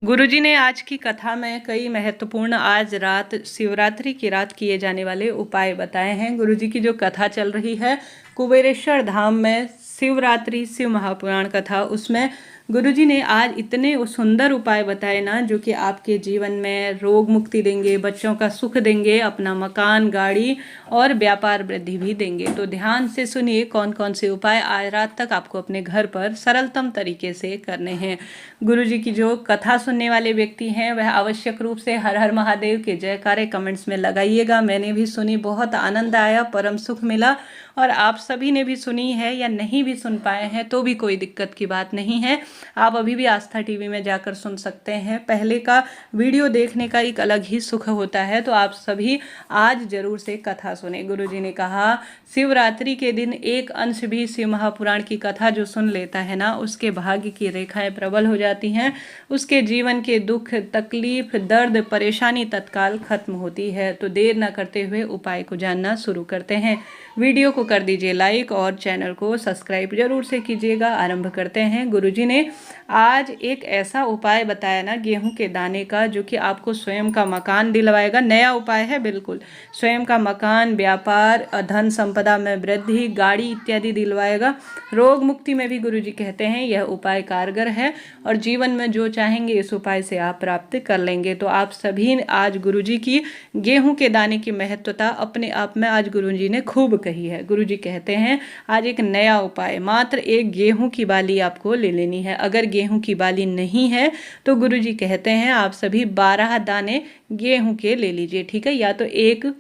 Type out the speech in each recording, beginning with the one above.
गुरुजी ने आज की कथा में कई महत्वपूर्ण आज रात शिवरात्रि की रात किए जाने वाले उपाय बताए हैं। गुरुजी की जो कथा चल रही है कुबेरेश्वर धाम में शिवरात्रि शिव महापुराण कथा, उसमें गुरुजी ने आज इतने सुंदर उपाय बताए ना, जो कि आपके जीवन में रोग मुक्ति देंगे, बच्चों का सुख देंगे, अपना मकान, गाड़ी और व्यापार वृद्धि भी देंगे। तो ध्यान से सुनिए कौन कौन से उपाय आज रात तक आपको अपने घर पर सरलतम तरीके से करने हैं। गुरुजी की जो कथा सुनने वाले व्यक्ति हैं वह आवश्यक रूप से हर हर महादेव के जयकारे कमेंट्स में लगाइएगा। मैंने भी सुनी, बहुत आनंद आया, परम सुख मिला। और आप सभी ने भी सुनी है या नहीं भी सुन पाए हैं तो भी कोई दिक्कत की बात नहीं है, आप अभी भी आस्था टीवी में जाकर सुन सकते हैं। पहले का वीडियो देखने का एक अलग ही सुख होता है। तो आप सभी आज जरूर से कथा सुने। गुरुजी ने कहा शिवरात्रि के दिन एक अंश भी शिव महापुराण की कथा जो सुन लेता है ना, उसके भाग्य की रेखाएं प्रबल हो जाती हैं, उसके जीवन के दुख, तकलीफ, दर्द, परेशानी तत्काल खत्म होती है। तो देर न करते हुए उपाय को जानना शुरू करते हैं। वीडियो को कर दीजिए लाइक और चैनल को सब्सक्राइब जरूर से कीजिएगा। आरंभ करते हैं। गुरुजी ने आज एक ऐसा उपाय बताया ना गेहूं के दाने का, जो कि आपको स्वयं का मकान दिलवाएगा। नया उपाय है बिल्कुल, स्वयं का मकान, व्यापार, धन संपदा में वृद्धि, गाड़ी इत्यादि दिलवाएगा। रोग मुक्ति में भी गुरुजी कहते हैं यह उपाय कारगर है और जीवन में जो चाहेंगे इस उपाय से आप प्राप्त कर लेंगे। तो आप सभी आज गुरुजी की गेहूं के दाने की महत्वता अपने आप में आज गुरुजी ने खूब कही है। गुरुजी कहते हैं आज एक नया उपाय, मात्र एक गेहूं की बाली आपको ले लेनी है। अगर गेहूं की बाली नहीं है तो गुरुजी कहते हैं आप सभी 12 दाने गेहूं के ले लीजिए, ठीक है। या तो एक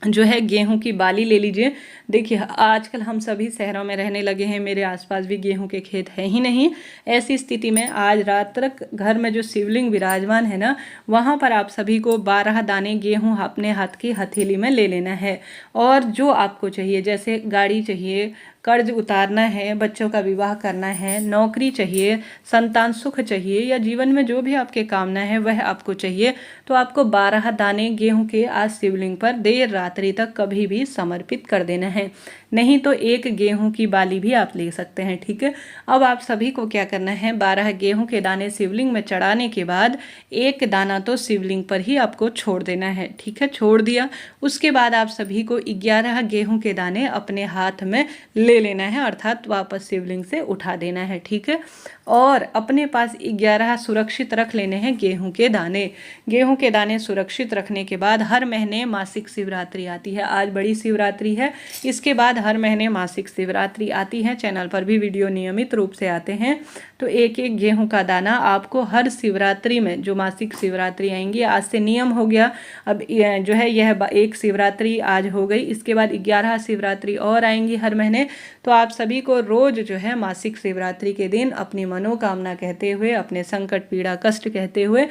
जो है गेहूं की बाली ले लीजिए। देखिए आजकल हम सभी शहरों में रहने लगे हैं, मेरे आसपास भी गेहूं के खेत है ही नहीं। ऐसी स्थिति में आज रात तक घर में जो शिवलिंग विराजमान है ना, वहां पर आप सभी को 12 दाने गेहूं अपने हाथ की हथेली में ले लेना है। और जो आपको चाहिए, जैसे गाड़ी चाहिए, कर्ज उतारना है, बच्चों का विवाह करना है, नौकरी चाहिए, संतान सुख चाहिए, या जीवन में जो भी आपके कामना है वह आपको चाहिए, तो आपको 12 दाने गेहूं के आज शिवलिंग पर देर रात्रि तक कभी भी समर्पित कर देना है। नहीं तो एक गेहूं की बाली भी आप ले सकते हैं, ठीक है। अब आप सभी को क्या करना है, 12 गेहूं के दाने शिवलिंग में चढ़ाने के बाद एक दाना तो शिवलिंग पर ही आपको छोड़ देना है, ठीक है। छोड़ दिया, उसके बाद आप सभी को 11 गेहूं के दाने अपने हाथ में ले लेना है, अर्थात वापस शिवलिंग से उठा देना है, ठीक है। और अपने पास 11 सुरक्षित रख लेने हैं गेहूं के दाने। गेहूं के दाने सुरक्षित रखने के बाद हर महीने मासिक शिवरात्रि आती है। आज बड़ी शिवरात्रि है, इसके बाद हर महीने मासिक शिवरात्रि आती है। चैनल पर भी वीडियो नियमित रूप से आते हैं। तो एक एक गेहूं का दाना आपको हर शिवरात्रि में, जो मासिक शिवरात्रि आएंगी, आज से नियम हो गया। अब जो है यह एक शिवरात्रि आज हो गई, इसके बाद 11 शिवरात्रि और आएंगी हर महीने। तो आप सभी को रोज जो है मासिक शिवरात्रि के दिन अपनी मनोकामना कहते हुए, अपने संकट पीड़ा कष्ट कहते हुए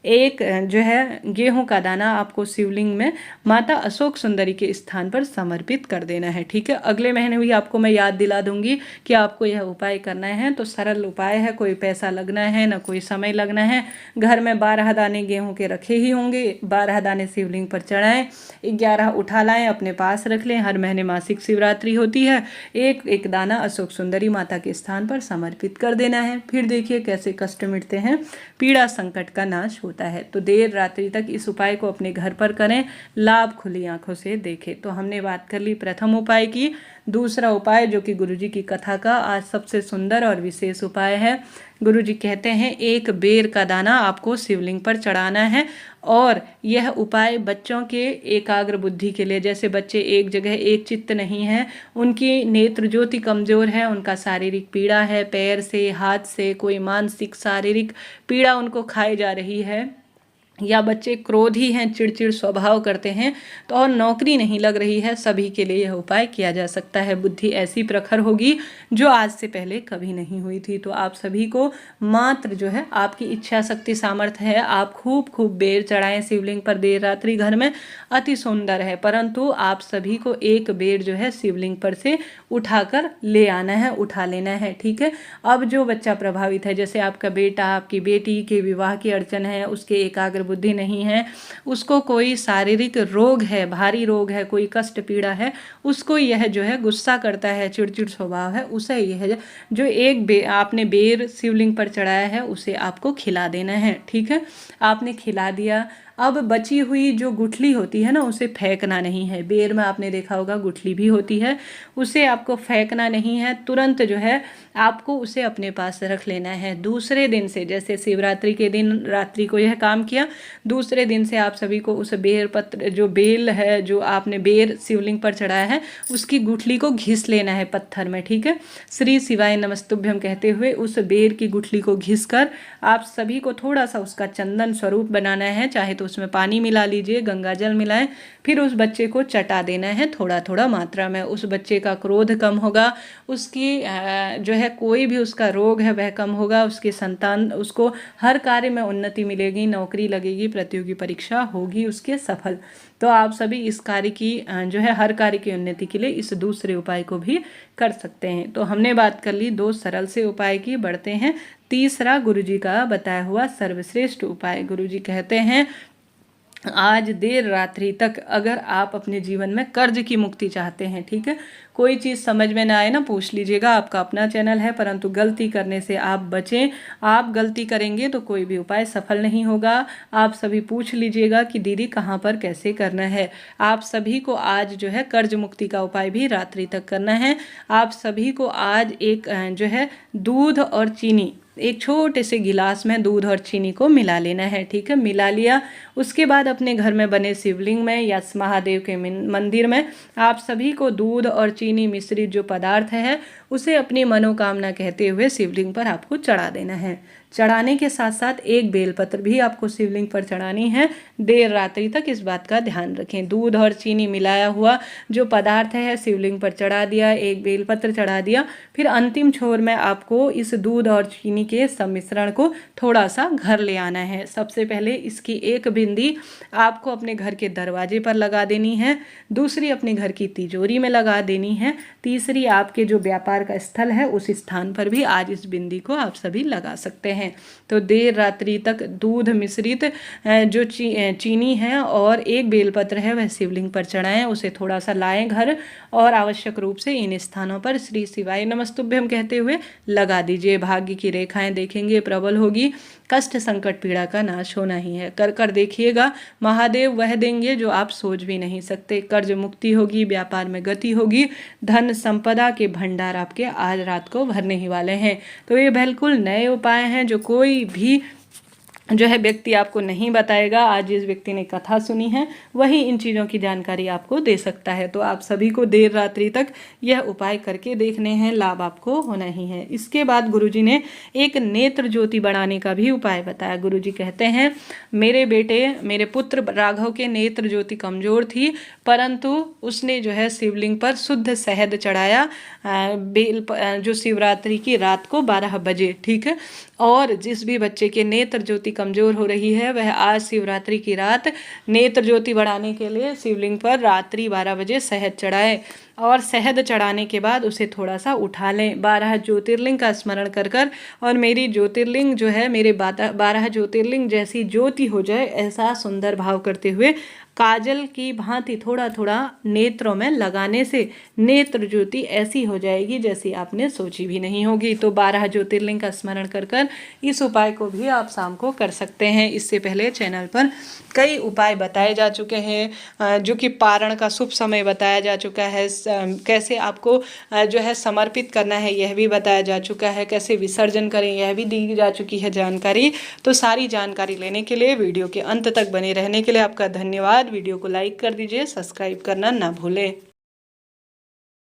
एक जो है गेहूं का दाना आपको शिवलिंग में माता अशोक सुंदरी के स्थान पर समर्पित कर देना है, ठीक है। अगले महीने भी आपको मैं याद दिला दूंगी कि आपको यह उपाय करना है। तो सरल उपाय है, कोई पैसा लगना है ना कोई समय लगना है। घर में 12 दाने गेहूं के रखे ही होंगे, 12 दाने शिवलिंग पर चढ़ाएं, 11 उठा लाएं, अपने पास रख लें। हर महीने मासिक शिवरात्रि होती है, एक एक दाना अशोक सुंदरी माता के स्थान पर समर्पित कर देना है। फिर देखिए कैसे कष्ट मिटते हैं, पीड़ा संकट का नाश होता है। तो देर रात्रि तक इस उपाय को अपने घर पर करें, लाभ खुली आंखों से देखें। तो हमने बात कर ली प्रथम उपाय की। दूसरा उपाय जो कि गुरुजी की कथा का आज सबसे सुंदर और विशेष उपाय है, गुरुजी कहते हैं एक बेर का दाना आपको शिवलिंग पर चढ़ाना है। और यह उपाय बच्चों के एकाग्र बुद्धि के लिए, जैसे बच्चे एक जगह एक चित्त नहीं है, उनकी नेत्र ज्योति कमजोर है, उनका शारीरिक पीड़ा है, पैर से, हाथ से कोई मानसिक शारीरिक पीड़ा उनको खाई जा रही है, या बच्चे क्रोधी हैं, चिड़चिड़ स्वभाव करते हैं, तो और नौकरी नहीं लग रही है, सभी के लिए यह उपाय किया जा सकता है। बुद्धि ऐसी प्रखर होगी जो आज से पहले कभी नहीं हुई थी। तो आप सभी को मात्र जो है आपकी इच्छा शक्ति सामर्थ्य है, आप खूब खूब बेर चढ़ाएं शिवलिंग पर देर रात्रि, घर में अति सुंदर है, परंतु आप सभी को एक बेर जो है शिवलिंग पर से उठाकर ले आना है, उठा लेना है, ठीक है। अब जो बच्चा प्रभावित है, जैसे आपका बेटा, आपकी बेटी के विवाह की अड़चन है, उसके एकाग्र बुद्धि नहीं है, उसको कोई शारीरिक रोग है, भारी रोग है, कोई कष्ट पीड़ा है, उसको यह जो है गुस्सा करता है, चिड़चिड़ स्वभाव है, उसे यह जो एक आपने बेर शिवलिंग पर चढ़ाया है उसे आपको खिला देना है। ठीक है, आपने खिला दिया। अब बची हुई जो गुठली होती है ना, उसे फेंकना नहीं है। बेर में आपने देखा होगा गुठली भी होती है, उसे आपको फेंकना नहीं है। तुरंत जो है आपको उसे अपने पास रख लेना है। दूसरे दिन से, जैसे शिवरात्रि के दिन रात्रि को यह काम किया, दूसरे दिन से आप सभी को उस बेर पत्र, जो बेल है, जो आपने बेर शिवलिंग पर चढ़ाया है, उसकी गुठली को घिस लेना है पत्थर में। ठीक है, श्री शिवाय नमस्तुभ्यम कहते हुए उस बेर की गुठली को घिस कर आप सभी को थोड़ा सा उसका चंदन स्वरूप बनाना है। चाहे तो उसमें पानी मिला लीजिए, गंगा जल मिलाएं, फिर उस बच्चे को चटा देना है थोड़ा थोड़ा मात्रा में। उस बच्चे का क्रोध कम होगा, उसकी जो है कोई भी उसका रोग है वह कम होगा, उसके संतान, उसको हर कार्य में उन्नति मिलेगी, नौकरी लगेगी, प्रतियोगी परीक्षा होगी उसके सफल। तो आप सभी इस कार्य की जो है हर कार्य की उन्नति के लिए इस दूसरे उपाय को भी कर सकते हैं। तो हमने बात कर ली 2 सरल से उपाय की। बढ़ते हैं तीसरा गुरुजी का बताया हुआ सर्वश्रेष्ठ उपाय। गुरुजी कहते हैं आज देर रात्रि तक अगर आप अपने जीवन में कर्ज की मुक्ति चाहते हैं, ठीक है, कोई चीज़ समझ में ना आए ना पूछ लीजिएगा, आपका अपना चैनल है, परंतु गलती करने से आप बचें। आप गलती करेंगे तो कोई भी उपाय सफल नहीं होगा। आप सभी पूछ लीजिएगा कि दीदी कहाँ पर कैसे करना है। आप सभी को आज जो है कर्ज मुक्ति का उपाय भी रात्रि तक करना है। आप सभी को आज एक जो है दूध और चीनी, एक छोटे से गिलास में दूध और चीनी को मिला लेना है। ठीक है, मिला लिया, उसके बाद अपने घर में बने शिवलिंग में या महादेव के मंदिर में आप सभी को दूध और चीनी मिश्रित जो पदार्थ है उसे अपनी मनोकामना कहते हुए शिवलिंग पर आपको चढ़ा देना है। चढ़ाने के साथ साथ एक बेलपत्र भी आपको शिवलिंग पर चढ़ानी है। देर रात्रि तक इस बात का ध्यान रखें। दूध और चीनी मिलाया हुआ जो पदार्थ है शिवलिंग पर चढ़ा दिया, एक बेलपत्र चढ़ा दिया, फिर अंतिम छोर में आपको इस दूध और चीनी के सम्मिश्रण को थोड़ा सा घर ले आना है। सबसे पहले इसकी एक बिंदी आपको अपने घर के दरवाजे पर लगा देनी है, दूसरी अपने घर की तिजोरी में लगा देनी है, तीसरी आपके जो व्यापार का स्थल है उस स्थान पर भी आज इस बिंदी को आप सभी लगा सकते हैं। तो देर रात्रि तक दूध मिश्रित जो चीनी है और एक बेलपत्र है वह शिवलिंग पर चढ़ाएं, उसे थोड़ा सा लाएं घर और आवश्यक रूप से इन स्थानों पर श्री शिवाय नमस्तुभ्यम कहते हुए लगा दीजिए। भाग्य की रेखाएं देखेंगे प्रबल होगी, कष्ट संकट पीड़ा का नाश होना ही है। कर कर देखिएगा, महादेव वह देंगे जो आप सोच भी नहीं सकते। कर्ज मुक्ति होगी, व्यापार में गति होगी, धन संपदा के भंडार आपके आज रात को भरने ही वाले हैं। तो ये बिल्कुल नए उपाय हैं जो कोई भी जो है व्यक्ति आपको नहीं बताएगा। आज जिस व्यक्ति ने कथा सुनी है वही इन चीज़ों की जानकारी आपको दे सकता है। तो आप सभी को देर रात्रि तक यह उपाय करके देखने हैं, लाभ आपको होना ही है। इसके बाद गुरुजी ने एक नेत्र ज्योति बढ़ाने का भी उपाय बताया। गुरुजी कहते हैं मेरे बेटे, मेरे पुत्र राघव के नेत्र ज्योति कमजोर थी, परंतु उसने जो है शिवलिंग पर शुद्ध शहद चढ़ाया जो शिवरात्रि की रात को 12 बजे। ठीक है, और जिस भी बच्चे के नेत्र ज्योति कमजोर हो रही है वह आज शिवरात्रि की रात नेत्र ज्योति बढ़ाने के लिए शिवलिंग पर रात्रि 12 बजे शहद चढ़ाए और शहद चढ़ाने के बाद उसे थोड़ा सा उठा लें। 12 ज्योतिर्लिंग का स्मरण कर कर और मेरी ज्योतिर्लिंग जो है मेरे 12 ज्योतिर्लिंग जैसी ज्योति हो जाए ऐसा सुंदर भाव करते हुए काजल की भांति थोड़ा थोड़ा नेत्रों में लगाने से नेत्र ज्योति ऐसी हो जाएगी जैसी आपने सोची भी नहीं होगी। तो 12 ज्योतिर्लिंग का स्मरण कर कर इस उपाय को भी आप शाम को कर सकते हैं। इससे पहले चैनल पर कई उपाय बताए जा चुके हैं, जो कि पारण का शुभ समय बताया जा चुका है, कैसे आपको जो है समर्पित करना है यह भी बताया जा चुका है, कैसे विसर्जन करें यह भी दी जा चुकी है जानकारी। तो सारी जानकारी लेने के लिए वीडियो के अंत तक बने रहने के लिए आपका धन्यवाद। वीडियो को लाइक कर दीजिए, सब्सक्राइब करना ना भूलें।